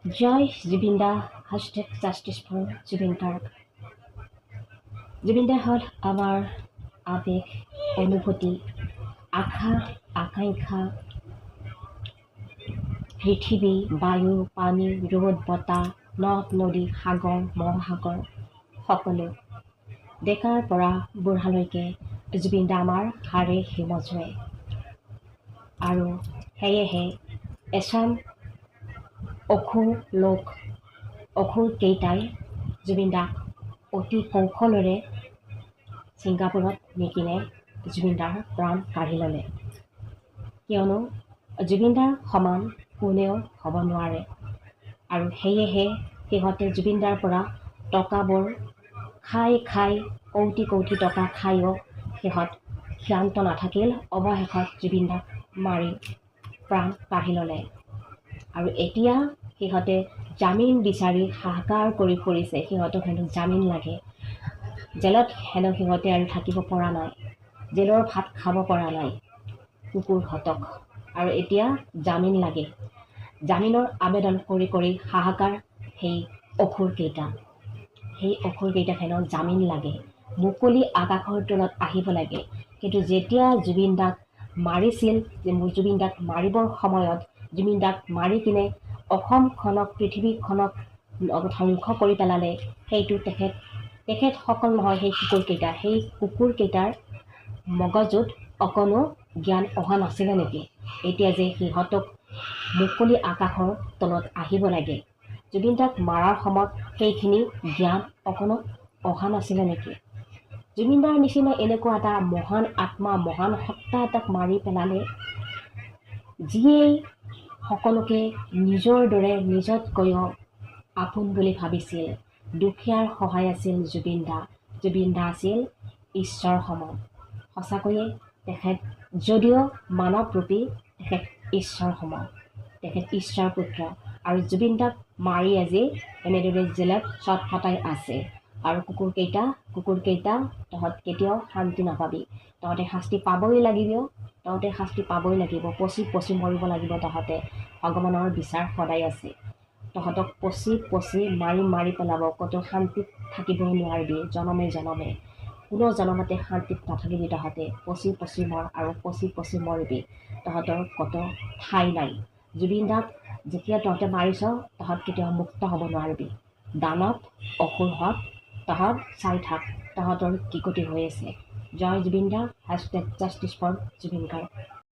Jay Zubeen da, hashtag justice for Zubeen Garg. Zubeen da হ'ল আমাৰ আৱেগ, অনুভূতি, আশা, আকাংক্ষা, পৃথিৱী, বায়ু, পানী, ৰ'দ, বতাহ, নদ নদী, সাগৰ, মহাসাগৰ সকলো। ডেকাৰ পৰা বুঢ়ালৈকে জুবিন দা আমাৰ হাড়ে হিমজুৱে। আৰু সেয়েহে এচাম অসুৰ লোক, অসুৰ কেইটাই জুবিন দাক অতি কৌশলেৰে ছিংগাপুৰত নিকিনে জুবিন দাৰ প্ৰাণ কাঢ়ি ল'লে। কিয়নো জুবিন দাৰ সমান কোনেও হ'ব নোৱাৰে। আৰু সেয়েহে সিহঁতে জুবিন দাৰ পৰা টকাবোৰ খাই কৌটি কৌটি টকা খায়ো সিহঁত ক্ষান্ত নাথাকিল। অৱশেষত জুবিন দাক মাৰি প্ৰাণ কাঢ়ি ল'লে। আৰু এতিয়া সিহঁতে জামিন বিচাৰি হাহাকাৰ কৰি ফুৰিছে। সিহঁতক হেনো জামিন লাগে। জেলত হেনো সিহঁতে আৰু থাকিব পৰা নাই, জেলৰ ভাত খাব পৰা নাই কুকুৰহঁতক। আৰু এতিয়া জামিন লাগে। জামিনৰ আবেদন কৰি হাহাকাৰ সেই অসুৰকেইটা। সেই অসুৰকেইটাক হেনো জামিন লাগে, মুকলি আকাশৰ তলত আহিব লাগে। কিন্তু যেতিয়া জুবিন দাক মাৰিছিল, জুবিন দাক মাৰিবৰ সময়ত জুবিন দাক মাৰি কিনে অসমখনক, পৃথিৱীখনক ধ্বংস কৰি পেলালে, সেইটো তেখেতসকল নহয়, সেই কুকুৰকেইটাৰ মগজুত অকণো জ্ঞান অহা নাছিলে নেকি? এতিয়া যে সিহঁতক মুকলি আকাশৰ তলত আহিব লাগে, জুবিন দাক মাৰাৰ সময়ত সেইখিনি জ্ঞান অকণো অহা নাছিলে নেকি? জুবিন দাৰ নিচিনা এনেকুৱা এটা মহান আত্মা, মহান সত্তা এটাক মাৰি পেলালে, যিয়েই সকলোকে নিজৰ দৰে নিজতকৈও আপোন বুলি ভাবিছিল। দুখীয়াৰ সহায় আছিল জুবিন দা। জুবিন দা আছিল ঈশ্বৰ সমান। সঁচাকৈয়ে তেখেত যদিও মানৱ ৰূপী, তেখেত ঈশ্বৰ সমান, তেখেত ঈশ্বৰ পুত্ৰ। আৰু জুবিন দাক মাৰি আজি এনেদৰে জেলত চটফটাই আছে। আৰু কুকুৰকেইটা তহঁত কেতিয়াও শান্তি নাপাবি, তহঁতে শাস্তি পাবই লাগিব, পচি মৰিব লাগিব তহঁতে। ভগৱানৰ বিচাৰ সদায় আছে। তহঁতক পচি মাৰি পেলাব, ক'তো শান্তিত থাকিবই নোৱাৰিবি জনমে। কোনো জনমতে শান্তিত নাথাকিবি তহঁতে। পচি মৰ আৰু পচি মৰিবি। তহঁতৰ ক'তো ঠাই নাই। জুবিন দাক যেতিয়া তহঁতে মাৰিছ, তহঁত কেতিয়াও মুক্ত হ'ব নোৱাৰিবি। দানৱ, অসুৰহঁত তহঁত চাই থাক, তহঁতৰ কি গতি হৈ আছে। জয় Zubeen da, hashtag justice for Zubeen Garg.